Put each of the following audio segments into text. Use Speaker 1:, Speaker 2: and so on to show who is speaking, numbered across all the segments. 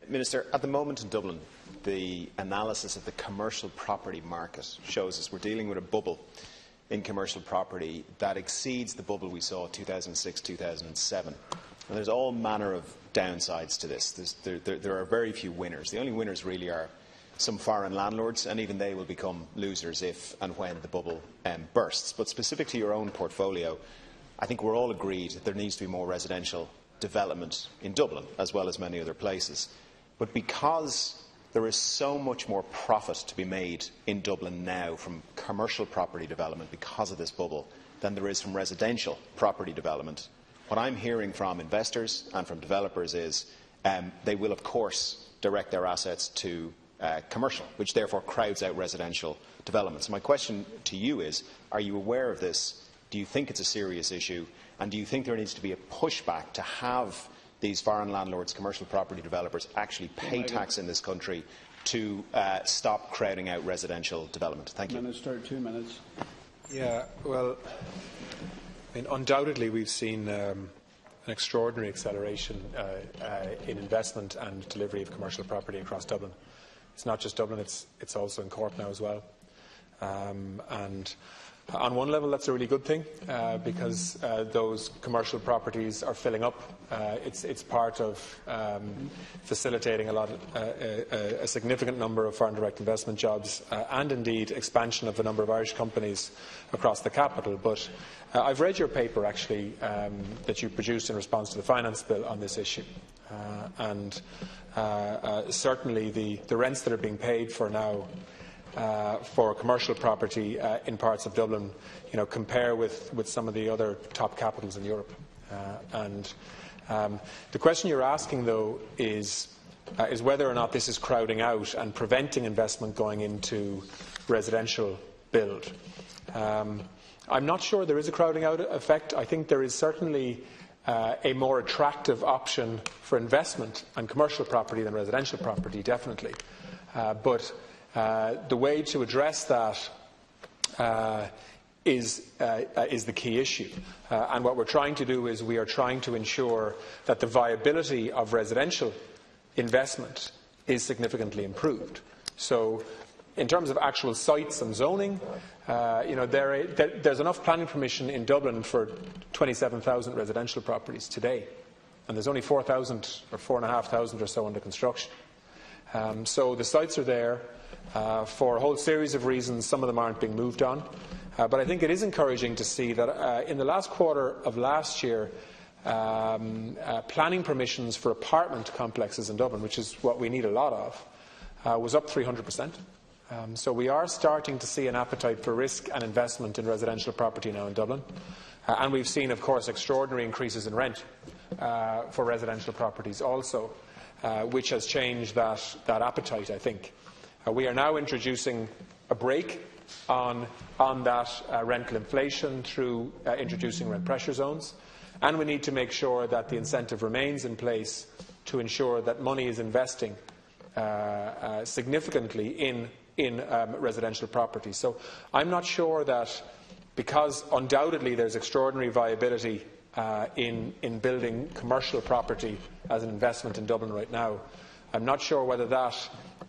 Speaker 1: Minister, at the moment in Dublin, the analysis of the commercial property market shows us we're dealing with a bubble in commercial property that exceeds the bubble we saw 2006-2007. And there's all manner of downsides to this. There are very few winners. The only winners really are some foreign landlords, and even they will become losers if and when the bubble bursts. But specific to your own portfolio, I think we're all agreed that there needs to be more residential development in Dublin, as well as many other places. But because there is so much more profit to be made in Dublin now from commercial property development because of this bubble than there is from residential property development, what I'm hearing from investors and from developers is they will, of course, direct their assets to commercial, which therefore crowds out residential development. So my question to you is, are you aware of this? Do you think it's a serious issue? And do you think there needs to be a pushback to have these foreign landlords, commercial property developers, actually pay tax in this country to stop crowding out residential development? Thank you.
Speaker 2: Minister, 2 minutes.
Speaker 3: Yeah, well, I mean, undoubtedly we've seen an extraordinary acceleration in investment and delivery of commercial property across Dublin. It's not just Dublin, it's also in Cork now as well. And on one level, that's a really good thing because those commercial properties are filling up. It's part of facilitating a significant number of foreign direct investment jobs and indeed expansion of the number of Irish companies across the capital. But I've read your paper, actually, that you produced in response to the Finance Bill on this issue. And certainly the rents that are being paid for now for commercial property in parts of Dublin, compare with some of the other top capitals in Europe. The question you're asking, though, is whether or not this is crowding out and preventing investment going into residential build. I'm not sure there is a crowding out effect. I think there is certainly a more attractive option for investment and commercial property than residential property, definitely. But the way to address that is the key issue. And what we're trying to do is we are trying to ensure that the viability of residential investment is significantly improved. So in terms of actual sites and zoning, there's enough planning permission in Dublin for 27,000 residential properties today. And there's only 4,000 or 4,500 or so under construction. So the sites are there. For a whole series of reasons, some of them aren't being moved on. But I think it is encouraging to see that in the last quarter of last year, planning permissions for apartment complexes in Dublin, which is what we need a lot of, was up 300%. So we are starting to see an appetite for risk and investment in residential property now in Dublin. And we've seen, of course, extraordinary increases in rent for residential properties also, which has changed that appetite, I think. We are now introducing a brake on that rental inflation through introducing rent pressure zones, and we need to make sure that the incentive remains in place to ensure that money is investing significantly in residential property. So I'm not sure that, because undoubtedly there's extraordinary viability in building commercial property as an investment in Dublin right now, I'm not sure whether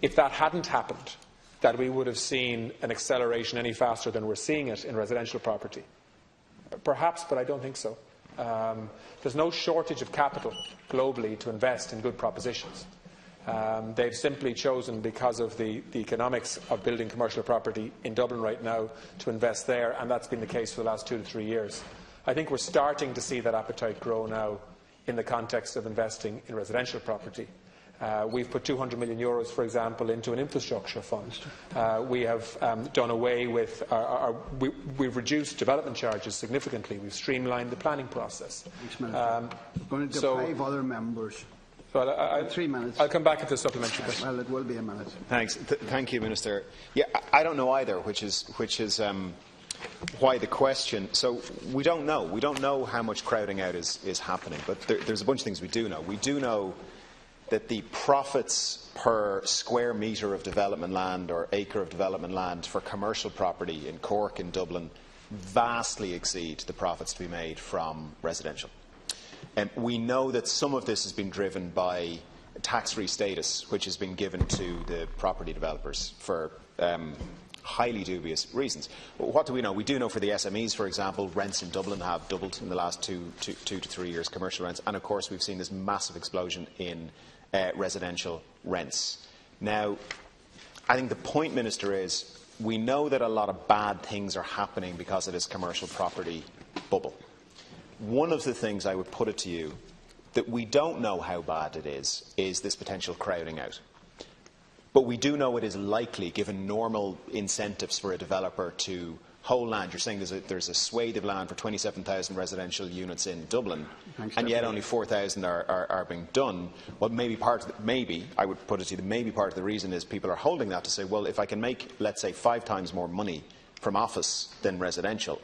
Speaker 3: if that hadn't happened, that we would have seen an acceleration any faster than we're seeing it in residential property. Perhaps, but I don't think so. There's no shortage of capital globally to invest in good propositions. They've simply chosen, because of the economics of building commercial property in Dublin right now, to invest there, and that's been the case for the last 2 to 3 years. I think we're starting to see that appetite grow now in the context of investing in residential property. We've put €200 million, for example, into an infrastructure fund. We have done away with we've reduced development charges significantly. We've streamlined the planning process.
Speaker 2: I'm going to deprive other members.
Speaker 3: Well,
Speaker 2: 3 minutes.
Speaker 3: I'll come back at the supplementary question.
Speaker 2: Well, it will be a minute.
Speaker 1: Thanks. Thank you, Minister. Yeah, I don't know either, which is why the question. So we don't know. We don't know how much crowding out is happening, but there's a bunch of things we do know. We do know that the profits per square metre of development land or acre of development land for commercial property in Cork and Dublin vastly exceed the profits to be made from residential. We know that some of this has been driven by tax-free status which has been given to the property developers for highly dubious reasons. What do we know? We do know for the SMEs, for example, rents in Dublin have doubled in the last two to 3 years, commercial rents, and of course we've seen this massive explosion in residential rents. Now, I think the point, Minister, is we know that a lot of bad things are happening because of this commercial property bubble. One of the things I would put it to you that we don't know how bad it is this potential crowding out. But we do know it is likely, given normal incentives for a developer to hold land. You're saying there's a swathe of land for 27,000 residential units in Dublin, and yet only 4,000 are being done. Well, maybe I would put it to you, maybe part of the reason is people are holding that to say, well, if I can make, let's say, 5 times more money from office than residential,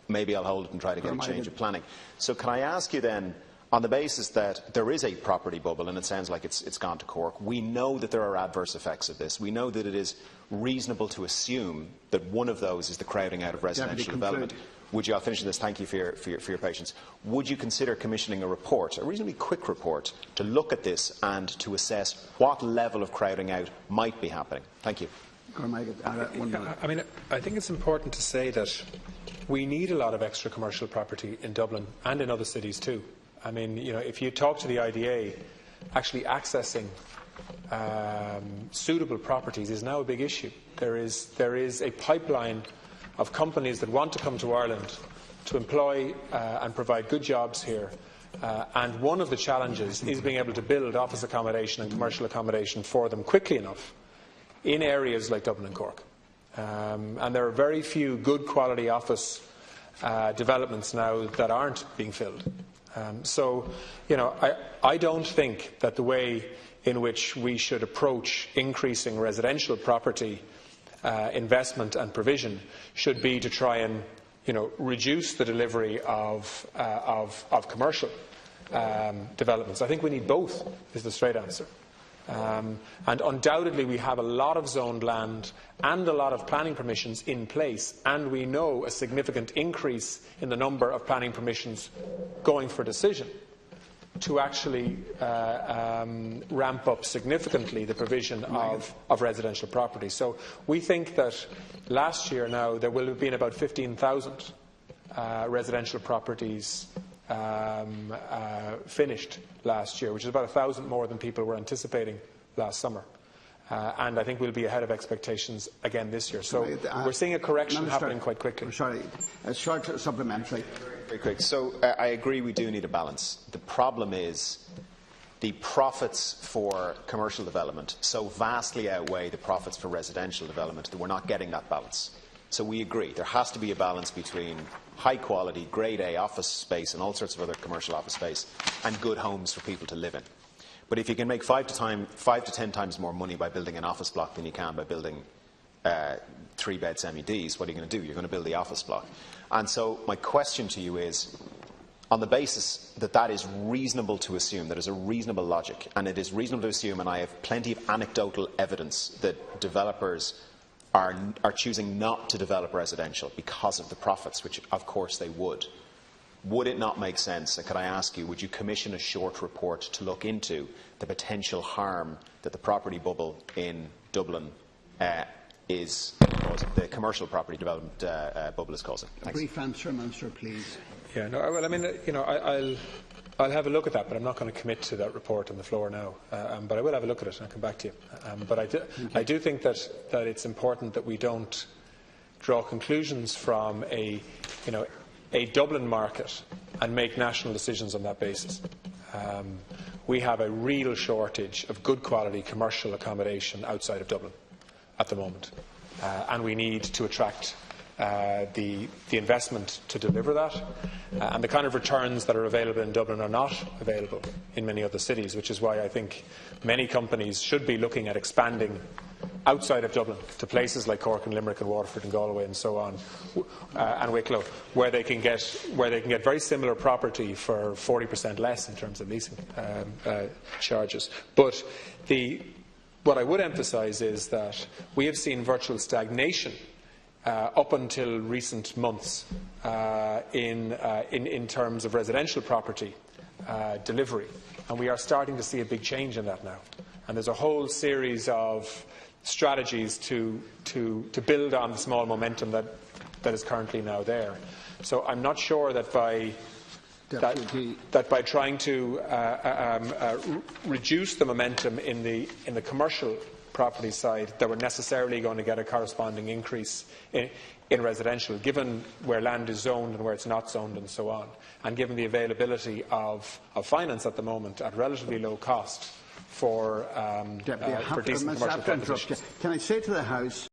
Speaker 1: maybe I'll hold it and try to get a change of planning. So can I ask you then, on the basis that there is a property bubble, and it sounds like it's gone to Cork, we know that there are adverse effects of this. We know that it is reasonable to assume that one of those is the crowding out of residential development. Would you, I'll finish this, thank you for your patience. Would you consider commissioning a report, a reasonably quick report, to look at this and to assess what level of crowding out might be happening? Thank you.
Speaker 3: I mean, I think it's important to say that we need a lot of extra commercial property in Dublin and in other cities too. I mean, if you talk to the IDA, actually accessing suitable properties is now a big issue. There is a pipeline of companies that want to come to Ireland to employ and provide good jobs here. And one of the challenges is being able to build office accommodation and commercial accommodation for them quickly enough in areas like Dublin and Cork. And there are very few good quality office developments now that aren't being filled. So, I don't think that the way in which we should approach increasing residential property investment and provision should be to try and, reduce the delivery of commercial developments. I think we need both, is the straight answer. And undoubtedly we have a lot of zoned land and a lot of planning permissions in place, and we know a significant increase in the number of planning permissions going for decision to actually ramp up significantly the provision of residential property. So we think that last year now there will have been about 15,000 residential properties finished last year, which is about 1,000 more than people were anticipating last summer. And I think we'll be ahead of expectations again this year. So we're seeing a correction happening quite quickly.
Speaker 2: Sorry, a short supplementary.
Speaker 1: Very quick. So I agree we do need a balance. The problem is the profits for commercial development so vastly outweigh the profits for residential development that we're not getting that balance. So we agree there has to be a balance between high quality, grade A office space and all sorts of other commercial office space and good homes for people to live in. But if you can make 5 to 10 times more money by building an office block than you can by building 3-bed semi-Ds, what are you going to do? You're going to build the office block. And so my question to you is, on the basis that that is reasonable to assume, that is a reasonable logic, and it is reasonable to assume, and I have plenty of anecdotal evidence that developers are choosing not to develop residential because of the profits, which of course they would. Would it not make sense, and could I ask you, would you commission a short report to look into the potential harm that the property bubble in Dublin is causing, the commercial property development bubble is causing? Thanks.
Speaker 2: A brief answer, Minister, please.
Speaker 3: Yeah, no, well, I mean, I'll have a look at that, but I'm not going to commit to that report on the floor now. But I will have a look at it and I'll come back to you. But I do think that it's important that we don't draw conclusions from a Dublin market and make national decisions on that basis. We have a real shortage of good quality commercial accommodation outside of Dublin at the moment, and we need to attract the investment to deliver that, and the kind of returns that are available in Dublin are not available in many other cities, which is why I think many companies should be looking at expanding outside of Dublin to places like Cork and Limerick and Waterford and Galway and so on, and Wicklow, where they can get very similar property for 40% less in terms of leasing charges. But what I would emphasise is that we have seen virtual stagnation up until recent months in terms of residential property delivery. And we are starting to see a big change in that now. And there's a whole series of strategies to build on the small momentum that is currently now there. So I'm not sure that by trying to reduce the momentum in the commercial property side, that we're necessarily going to get a corresponding increase in residential, given where land is zoned and where it's not zoned and so on, and given the availability of finance at the moment at relatively low cost for decent commercial propositions.
Speaker 2: Can I say to the House